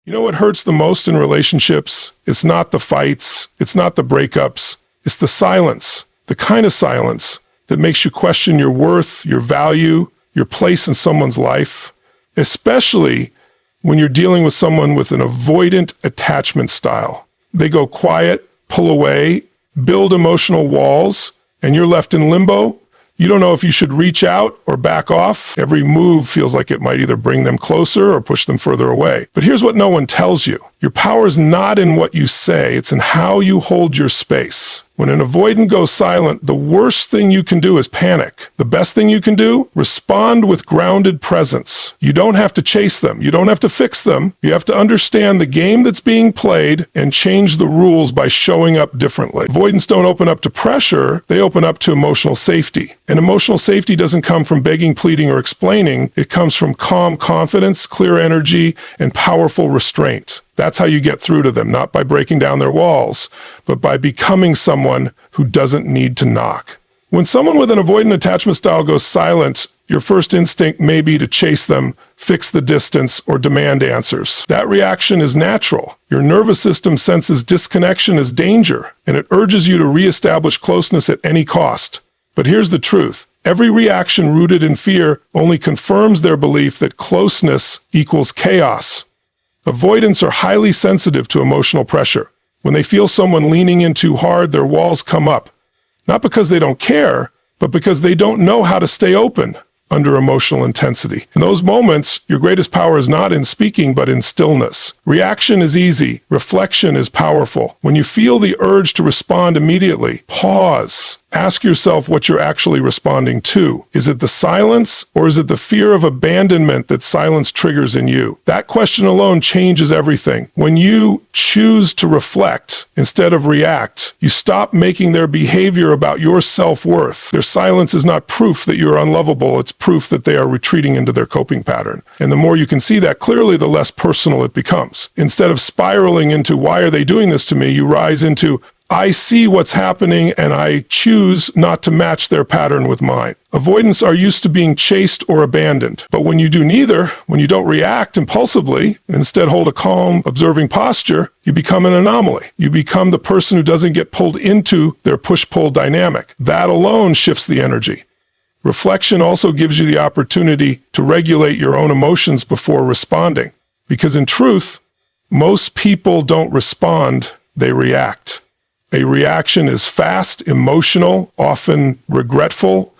You know what hurts the most in relationships? It's not the fights, it's not the breakups, it's the silence, the kind of silence that makes you question your worth, your value, your place in someone's life, especially when you're dealing with someone with an avoidant attachment style. They go quiet, pull away, build emotional walls, and you're left in limbo. You don't know if you should reach out or back off. Every move feels like it might either bring them closer or push them further away. But here's what no one tells you. Your power is not in what you say, it's in how you hold your space. When an avoidant goes silent, the worst thing you can do is panic. The best thing you can do? Respond with grounded presence. You don't have to chase them. You don't have to fix them. You have to understand the game that's being played and change the rules by showing up differently. Avoidants don't open up to pressure. They open up to emotional safety. And emotional safety doesn't come from begging, pleading, or explaining. It comes from calm confidence, clear energy, and powerful restraint. That's how you get through to them, not by breaking down their walls, but by becoming someone who doesn't need to knock. When someone with an avoidant attachment style goes silent, your first instinct may be to chase them, fix the distance, or demand answers. That reaction is natural. Your nervous system senses disconnection as danger, and it urges you to reestablish closeness at any cost. But here's the truth. Every reaction rooted in fear only confirms their belief that closeness equals chaos. Avoidants are highly sensitive to emotional pressure. When they feel someone leaning in too hard, their walls come up. Not because they don't care, but because they don't know how to stay open under emotional intensity. In those moments, your greatest power is not in speaking, but in stillness. Reaction is easy. Reflection is powerful. When you feel the urge to respond immediately, pause. Ask yourself what you're actually responding to. Is it the silence, or is it the fear of abandonment that silence triggers in you? That question alone changes everything. When you choose to reflect instead of react, you stop making their behavior about your self-worth. Their silence is not proof that you're unlovable. It's proof that they are retreating into their coping pattern. And the more you can see that clearly, the less personal it becomes. Instead of spiraling into, why are they doing this to me? You rise into, I see what's happening and I choose not to match their pattern with mine. Avoidants are used to being chased or abandoned. But when you do neither, when you don't react impulsively, and instead hold a calm, observing posture, you become an anomaly. You become the person who doesn't get pulled into their push-pull dynamic. That alone shifts the energy. Reflection also gives you the opportunity to regulate your own emotions before responding. Because in truth, most people don't respond, they react. A reaction is fast, emotional, often regretful.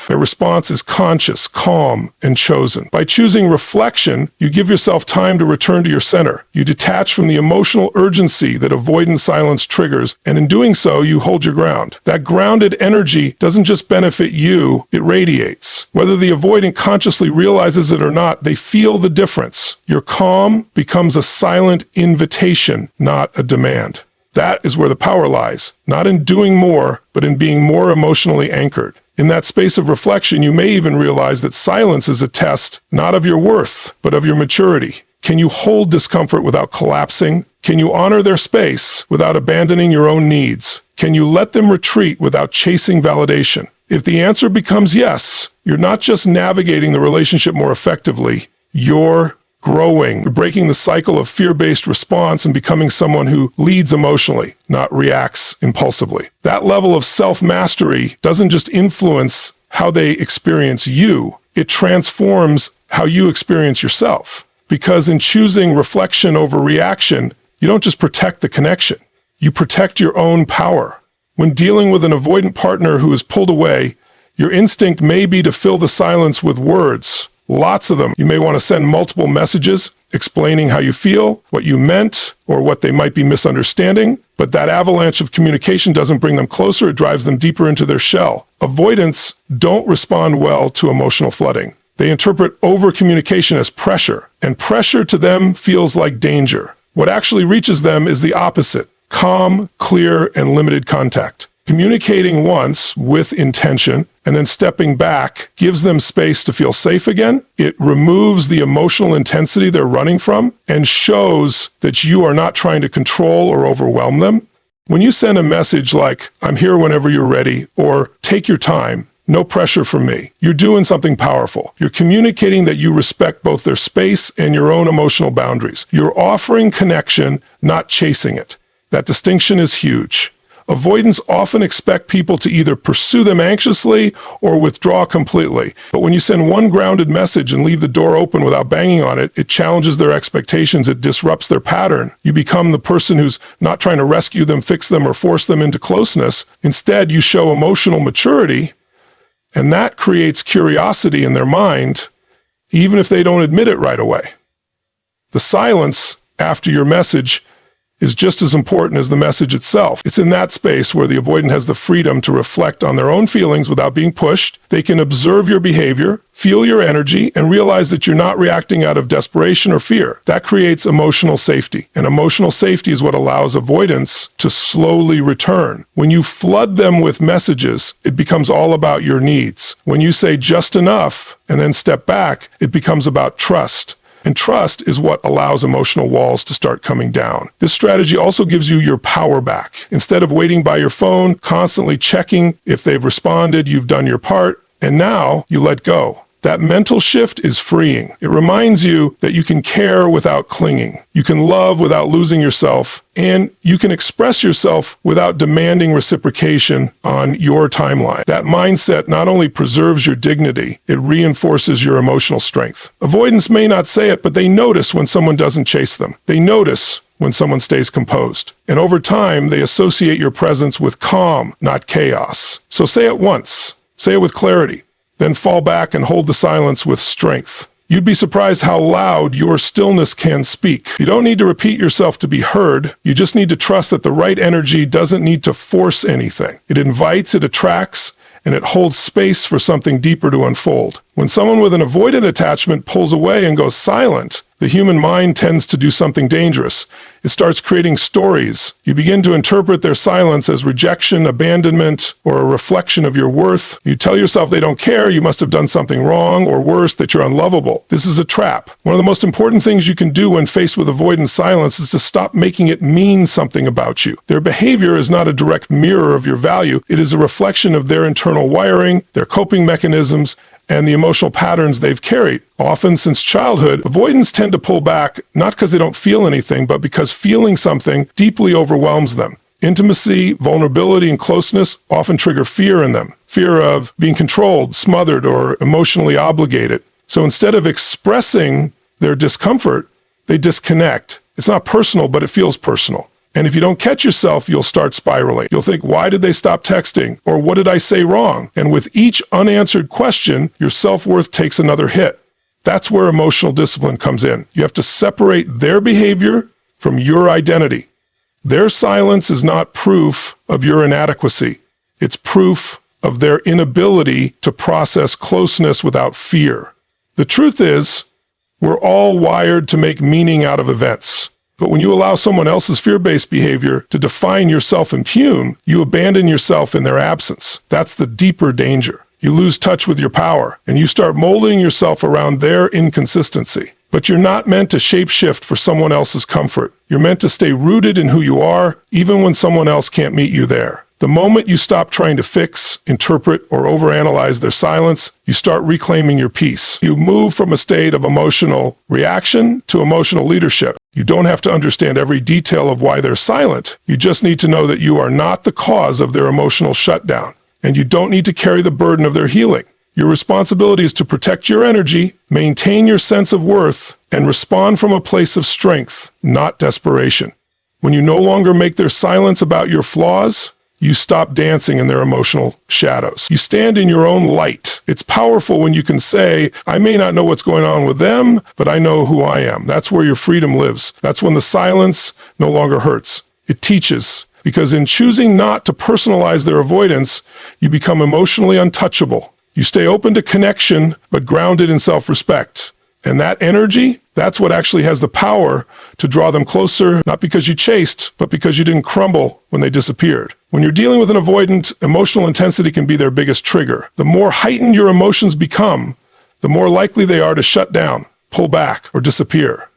A response is conscious, calm, and chosen. By choosing reflection, you give yourself time to return to your center. You detach from the emotional urgency that avoidant silence triggers, and in doing so, you hold your ground. That grounded energy doesn't just benefit you, it radiates. Whether the avoidant consciously realizes it or not, they feel the difference. Your calm becomes a silent invitation, not a demand. That is where the power lies, not in doing more, but in being more emotionally anchored. In that space of reflection, you may even realize that silence is a test, not of your worth, but of your maturity. Can you hold discomfort without collapsing? Can you honor their space without abandoning your own needs? Can you let them retreat without chasing validation? If the answer becomes yes, you're not just navigating the relationship more effectively, you're growing. You're breaking the cycle of fear-based response and becoming someone who leads emotionally, not reacts impulsively. That level of self-mastery doesn't just influence how they experience you, it transforms how you experience yourself. Because in choosing reflection over reaction, you don't just protect the connection, you protect your own power. When dealing with an avoidant partner who is pulled away, your instinct may be to fill the silence with words. Lots of them. You may want to send multiple messages explaining how you feel, what you meant, or what they might be misunderstanding. But that avalanche of communication doesn't bring them closer, it drives them deeper into their shell. Avoidants don't respond well to emotional flooding. They interpret over-communication as pressure, and pressure to them feels like danger. What actually reaches them is the opposite: calm, clear, and limited contact. Communicating once with intention and then stepping back gives them space to feel safe again. It removes the emotional intensity they're running from and shows that you are not trying to control or overwhelm them. When you send a message like, "I'm here whenever you're ready," or "take your time," No pressure from me. You're doing something powerful. You're communicating that you respect both their space and your own emotional boundaries. You're offering connection, not chasing it. That distinction is huge. Avoidants often expect people to either pursue them anxiously or withdraw completely. But when you send one grounded message and leave the door open without banging on it, it challenges their expectations. It disrupts their pattern. You become the person who's not trying to rescue them, fix them, or force them into closeness. Instead, you show emotional maturity, and that creates curiosity in their mind, even if they don't admit it right away. The silence after your message is just as important as the message itself. It's in that space where the avoidant has the freedom to reflect on their own feelings without being pushed. They can observe your behavior, feel your energy, and realize that you're not reacting out of desperation or fear. That creates emotional safety. And emotional safety is what allows avoidance to slowly return. When you flood them with messages, it becomes all about your needs. When you say just enough and then step back, it becomes about trust. And trust is what allows emotional walls to start coming down. This strategy also gives you your power back. Instead of waiting by your phone, constantly checking if they've responded, you've done your part, and now you let go. That mental shift is freeing. It reminds you that you can care without clinging. You can love without losing yourself, and you can express yourself without demanding reciprocation on your timeline. That mindset not only preserves your dignity, it reinforces your emotional strength. Avoidants may not say it, but they notice when someone doesn't chase them. They notice when someone stays composed. And over time, they associate your presence with calm, not chaos. So say it once. Say it with clarity. Then fall back and hold the silence with strength. You'd be surprised how loud your stillness can speak. You don't need to repeat yourself to be heard. You just need to trust that the right energy doesn't need to force anything. It invites, it attracts, and it holds space for something deeper to unfold. When someone with an avoidant attachment pulls away and goes silent, the human mind tends to do something dangerous. It starts creating stories. You begin to interpret their silence as rejection, abandonment, or a reflection of your worth. You tell yourself they don't care, you must have done something wrong, or worse, that you're unlovable. This is a trap. One of the most important things you can do when faced with avoidant silence is to stop making it mean something about you. Their behavior is not a direct mirror of your value. It is a reflection of their internal wiring, their coping mechanisms, and the emotional patterns they've carried. Often since childhood, avoidants tend to pull back, not because they don't feel anything, but because feeling something deeply overwhelms them. Intimacy, vulnerability, and closeness often trigger fear in them. Fear of being controlled, smothered, or emotionally obligated. So instead of expressing their discomfort, they disconnect. It's not personal, but it feels personal. And if you don't catch yourself, you'll start spiraling. You'll think, why did they stop texting? Or what did I say wrong? And with each unanswered question, your self-worth takes another hit. That's where emotional discipline comes in. You have to separate their behavior from your identity. Their silence is not proof of your inadequacy. It's proof of their inability to process closeness without fear. The truth is, we're all wired to make meaning out of events. But when you allow someone else's fear-based behavior to define your self-impugn, you abandon yourself in their absence. That's the deeper danger. You lose touch with your power, and you start molding yourself around their inconsistency. But you're not meant to shapeshift for someone else's comfort. You're meant to stay rooted in who you are, even when someone else can't meet you there. The moment you stop trying to fix, interpret, or overanalyze their silence, you start reclaiming your peace. You move from a state of emotional reaction to emotional leadership. You don't have to understand every detail of why they're silent. You just need to know that you are not the cause of their emotional shutdown, and you don't need to carry the burden of their healing. Your responsibility is to protect your energy, maintain your sense of worth, and respond from a place of strength, not desperation. When you no longer make their silence about your flaws, you stop dancing in their emotional shadows. You stand in your own light. It's powerful when you can say, I may not know what's going on with them, but I know who I am. That's where your freedom lives. That's when the silence no longer hurts. It teaches, because in choosing not to personalize their avoidance, you become emotionally untouchable. You stay open to connection, but grounded in self-respect. And that energy, that's what actually has the power to draw them closer, not because you chased, but because you didn't crumble when they disappeared. When you're dealing with an avoidant, emotional intensity can be their biggest trigger. The more heightened your emotions become, the more likely they are to shut down, pull back, or disappear.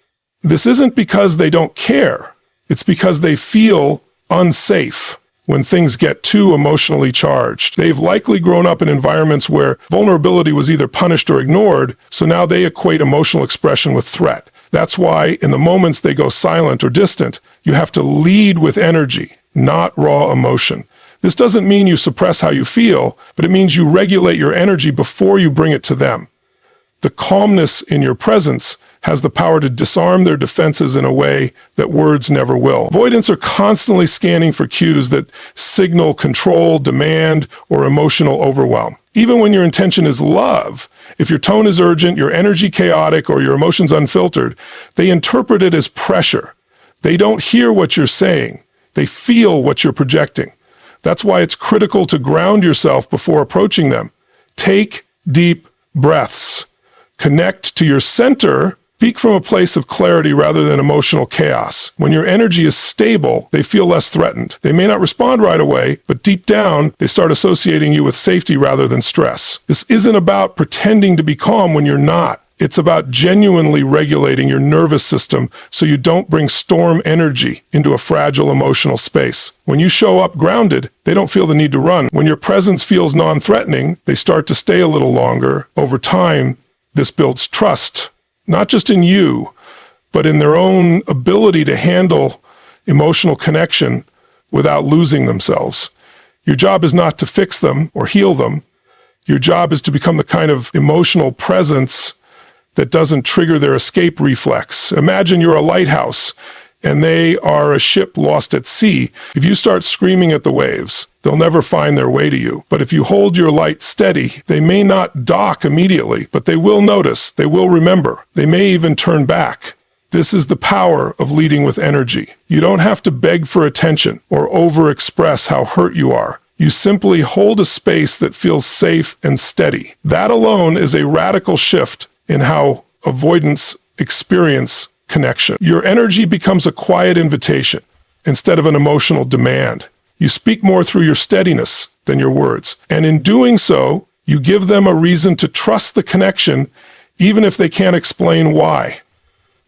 This isn't because they don't care. It's because they feel unsafe. when things get too emotionally charged. They've likely grown up in environments where vulnerability was either punished or ignored, so now they equate emotional expression with threat. That's why in the moments they go silent or distant, you have to lead with energy, not raw emotion. This doesn't mean you suppress how you feel, but it means you regulate your energy before you bring it to them. The calmness in your presence has the power to disarm their defenses in a way that words never will. Avoidants are constantly scanning for cues that signal control, demand, or emotional overwhelm. Even when your intention is love, if your tone is urgent, your energy chaotic, or your emotions unfiltered, they interpret it as pressure. They don't hear what you're saying. They feel what you're projecting. That's why it's critical to ground yourself before approaching them. Take deep breaths. Connect to your center. Speak from a place of clarity rather than emotional chaos. When your energy is stable, they feel less threatened. They may not respond right away, but deep down, they start associating you with safety rather than stress. This isn't about pretending to be calm when you're not. It's about genuinely regulating your nervous system so you don't bring storm energy into a fragile emotional space. When you show up grounded, they don't feel the need to run. When your presence feels non-threatening, they start to stay a little longer. Over time, this builds trust. Not just in you, but in their own ability to handle emotional connection without losing themselves. Your job is not to fix them or heal them. Your job is to become the kind of emotional presence that doesn't trigger their escape reflex. Imagine you're a lighthouse and they are a ship lost at sea. If you start screaming at the waves, they'll never find their way to you. But if you hold your light steady, they may not dock immediately, but they will notice, they will remember, they may even turn back. This is the power of leading with energy. You don't have to beg for attention or overexpress how hurt you are. You simply hold a space that feels safe and steady. That alone is a radical shift in how avoidants experience connection. Your energy becomes a quiet invitation instead of an emotional demand. You speak more through your steadiness than your words. And in doing so, you give them a reason to trust the connection, even if they can't explain why.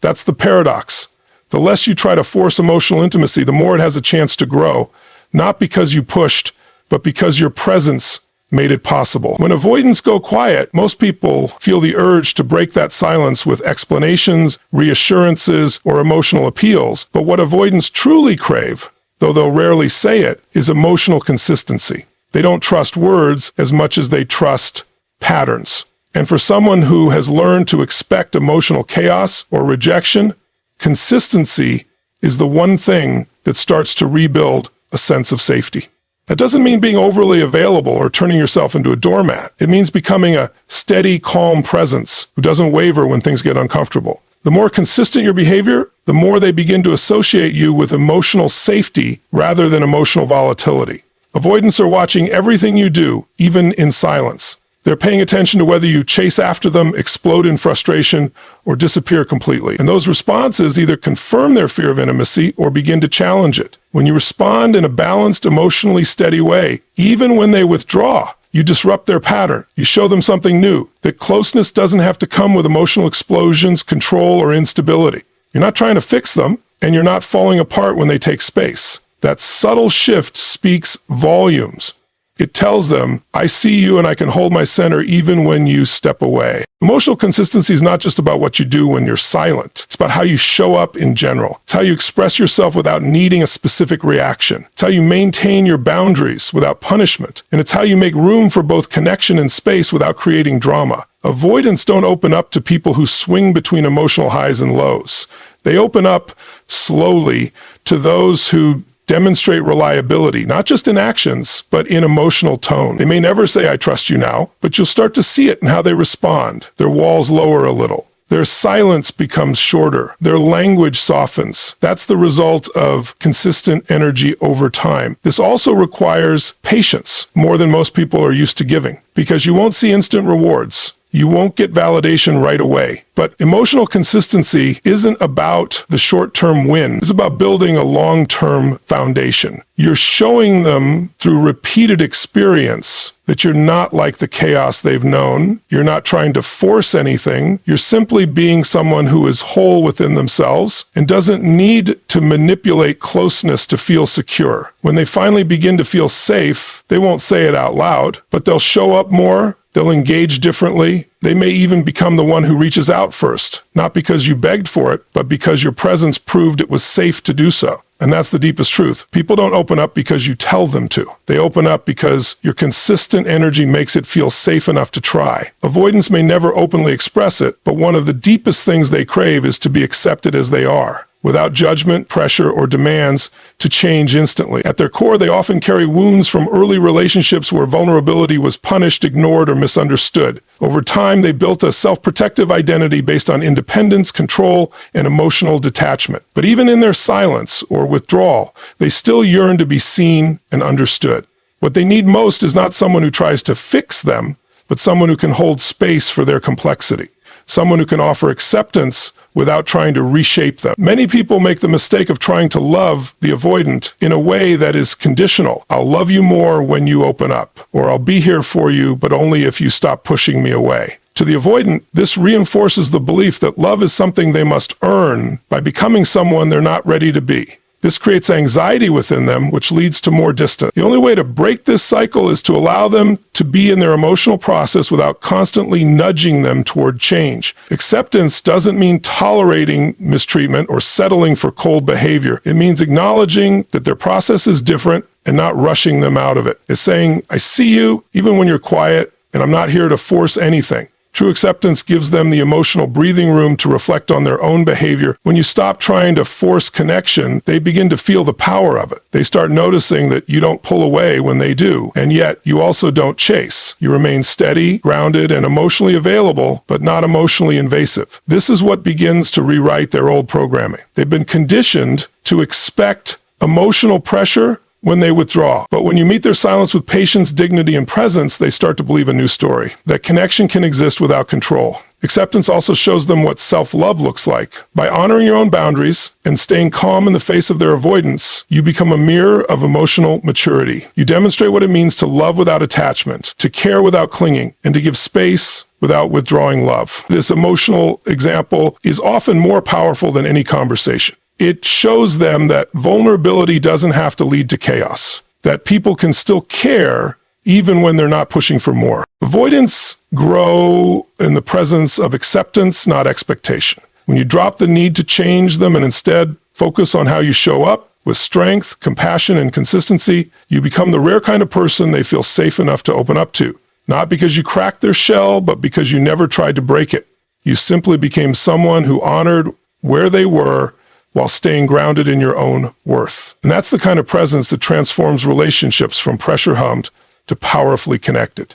That's the paradox. The less you try to force emotional intimacy, the more it has a chance to grow, not because you pushed, but because your presence made it possible. When avoidants go quiet, most people feel the urge to break that silence with explanations, reassurances, or emotional appeals. But what avoidants truly crave, though they'll rarely say it, is emotional consistency. They don't trust words as much as they trust patterns. And for someone who has learned to expect emotional chaos or rejection, consistency is the one thing that starts to rebuild a sense of safety. That doesn't mean being overly available or turning yourself into a doormat. It means becoming a steady, calm presence who doesn't waver when things get uncomfortable. The more consistent your behavior, the more they begin to associate you with emotional safety rather than emotional volatility. Avoidants are watching everything you do, even in silence. They're paying attention to whether you chase after them, explode in frustration, or disappear completely. And those responses either confirm their fear of intimacy or begin to challenge it. When you respond in a balanced, emotionally steady way, even when they withdraw, you disrupt their pattern. You show them something new, that closeness doesn't have to come with emotional explosions, control, or instability. You're not trying to fix them, and you're not falling apart when they take space. That subtle shift speaks volumes. It tells them, I see you and I can hold my center even when you step away. Emotional consistency is not just about what you do when you're silent. It's about how you show up in general. It's how you express yourself without needing a specific reaction. It's how you maintain your boundaries without punishment. And it's how you make room for both connection and space without creating drama. Avoidants don't open up to people who swing between emotional highs and lows. They open up slowly to those who demonstrate reliability, not just in actions, but in emotional tone. They may never say, I trust you now, but you'll start to see it in how they respond. Their walls lower a little. Their silence becomes shorter. Their language softens. That's the result of consistent energy over time. This also requires patience, more than most people are used to giving, because you won't see instant rewards. You won't get validation right away. But emotional consistency isn't about the short-term win. It's about building a long-term foundation. You're showing them through repeated experience that you're not like the chaos they've known. You're not trying to force anything. You're simply being someone who is whole within themselves and doesn't need to manipulate closeness to feel secure. When they finally begin to feel safe, they won't say it out loud, but they'll show up more. They'll engage differently. They may even become the one who reaches out first, not because you begged for it, but because your presence proved it was safe to do so. And that's the deepest truth. People don't open up because you tell them to. They open up because your consistent energy makes it feel safe enough to try. Avoidance may never openly express it, but one of the deepest things they crave is to be accepted as they are, without judgment, pressure, or demands to change instantly. At their core, they often carry wounds from early relationships where vulnerability was punished, ignored, or misunderstood. Over time, they built a self-protective identity based on independence, control, and emotional detachment. But even in their silence or withdrawal, they still yearn to be seen and understood. What they need most is not someone who tries to fix them, but someone who can hold space for their complexity. Someone who can offer acceptance without trying to reshape them. Many people make the mistake of trying to love the avoidant in a way that is conditional. I'll love you more when you open up, or I'll be here for you, but only if you stop pushing me away. To the avoidant, this reinforces the belief that love is something they must earn by becoming someone they're not ready to be. This creates anxiety within them, which leads to more distance. The only way to break this cycle is to allow them to be in their emotional process without constantly nudging them toward change. Acceptance doesn't mean tolerating mistreatment or settling for cold behavior. It means acknowledging that their process is different and not rushing them out of it. It's saying, I see you, even when you're quiet, and I'm not here to force anything. True acceptance gives them the emotional breathing room to reflect on their own behavior. When you stop trying to force connection, they begin to feel the power of it. They start noticing that you don't pull away when they do, and yet you also don't chase. You remain steady, grounded, and emotionally available, but not emotionally invasive. This is what begins to rewrite their old programming. They've been conditioned to expect emotional pressure when they withdraw. But when you meet their silence with patience, dignity, and presence, they start to believe a new story. That connection can exist without control. Acceptance also shows them what self-love looks like. By honoring your own boundaries and staying calm in the face of their avoidance, you become a mirror of emotional maturity. You demonstrate what it means to love without attachment, to care without clinging, and to give space without withdrawing love. This emotional example is often more powerful than any conversation. It shows them that vulnerability doesn't have to lead to chaos, that people can still care even when they're not pushing for more. Avoidance grow in the presence of acceptance, not expectation. When you drop the need to change them and instead focus on how you show up with strength, compassion, and consistency, you become the rare kind of person they feel safe enough to open up to. Not because you cracked their shell, but because you never tried to break it. You simply became someone who honored where they were while staying grounded in your own worth. And that's the kind of presence that transforms relationships from pressure-hummed to powerfully connected.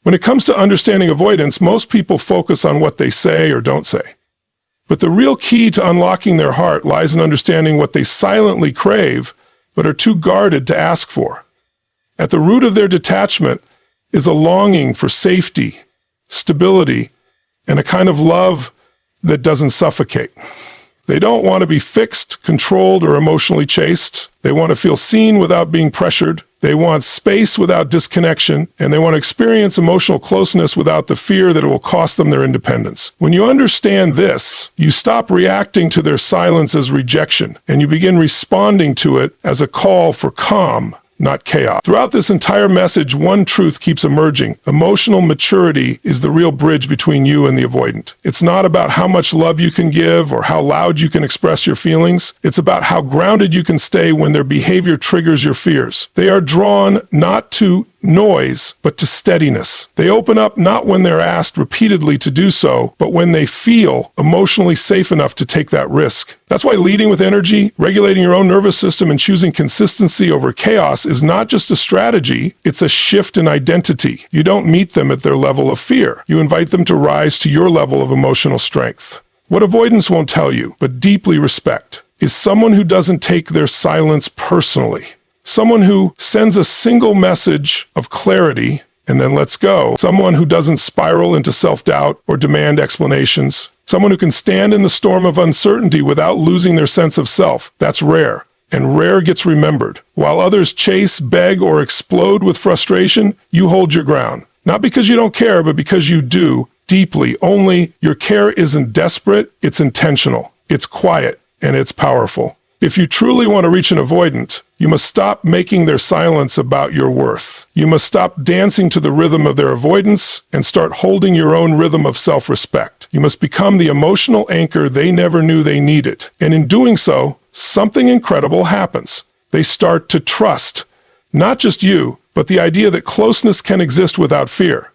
When it comes to understanding avoidance, most people focus on what they say or don't say. But the real key to unlocking their heart lies in understanding what they silently crave, but are too guarded to ask for. At the root of their detachment is a longing for safety, stability, and a kind of love that doesn't suffocate. They don't want to be fixed, controlled, or emotionally chased. They want to feel seen without being pressured. They want space without disconnection, and they want to experience emotional closeness without the fear that it will cost them their independence. When you understand this, you stop reacting to their silence as rejection, and you begin responding to it as a call for calm, not chaos. Throughout this entire message, one truth keeps emerging. Emotional maturity is the real bridge between you and the avoidant. It's not about how much love you can give or how loud you can express your feelings. It's about how grounded you can stay when their behavior triggers your fears. They are drawn not to noise, but to steadiness. They open up not when they're asked repeatedly to do so, but when they feel emotionally safe enough to take that risk. That's why leading with energy, regulating your own nervous system, and choosing consistency over chaos is not just a strategy, it's a shift in identity. You don't meet them at their level of fear. You invite them to rise to your level of emotional strength. What avoidance won't tell you, but deeply respect, is someone who doesn't take their silence personally. Someone who sends a single message of clarity, and then lets go. Someone who doesn't spiral into self-doubt or demand explanations. Someone who can stand in the storm of uncertainty without losing their sense of self. That's rare. And rare gets remembered. While others chase, beg, or explode with frustration, you hold your ground. Not because you don't care, but because you do, deeply. Only your care isn't desperate, it's intentional. It's quiet, and it's powerful. If you truly want to reach an avoidant, you must stop making their silence about your worth. You must stop dancing to the rhythm of their avoidance and start holding your own rhythm of self-respect. You must become the emotional anchor they never knew they needed. And in doing so, something incredible happens. They start to trust, not just you, but the idea that closeness can exist without fear.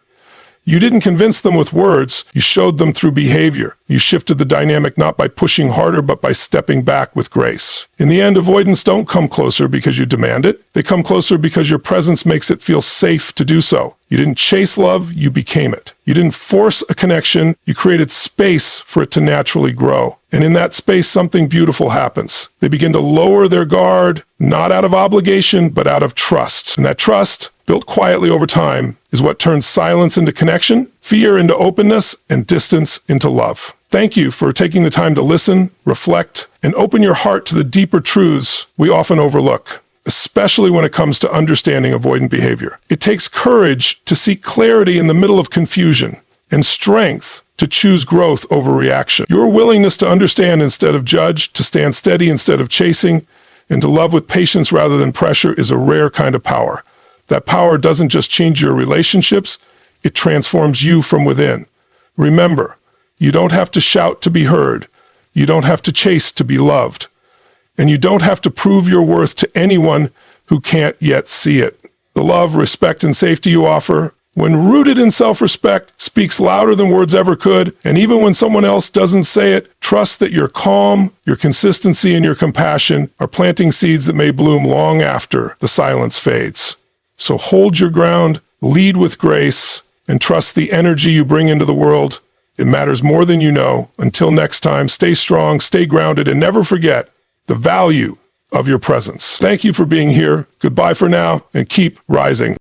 You didn't convince them with words, you showed them through behavior. You shifted the dynamic not by pushing harder, but by stepping back with grace. In the end, avoidants don't come closer because you demand it. They come closer because your presence makes it feel safe to do so. You didn't chase love, you became it. You didn't force a connection, you created space for it to naturally grow. And in that space, something beautiful happens. They begin to lower their guard, not out of obligation, but out of trust. And that trust, built quietly over time, is what turns silence into connection, fear into openness, and distance into love. Thank you for taking the time to listen, reflect, and open your heart to the deeper truths we often overlook, especially when it comes to understanding avoidant behavior. It takes courage to seek clarity in the middle of confusion, and strength to choose growth over reaction. Your willingness to understand instead of judge, to stand steady instead of chasing, and to love with patience rather than pressure is a rare kind of power. That power doesn't just change your relationships, it transforms you from within. Remember, you don't have to shout to be heard. You don't have to chase to be loved. And you don't have to prove your worth to anyone who can't yet see it. The love, respect, and safety you offer, when rooted in self-respect, speaks louder than words ever could. And even when someone else doesn't say it, trust that your calm, your consistency, and your compassion are planting seeds that may bloom long after the silence fades. So hold your ground, lead with grace, and trust the energy you bring into the world. It matters more than you know. Until next time, stay strong, stay grounded, and never forget the value of your presence. Thank you for being here. Goodbye for now, and keep rising.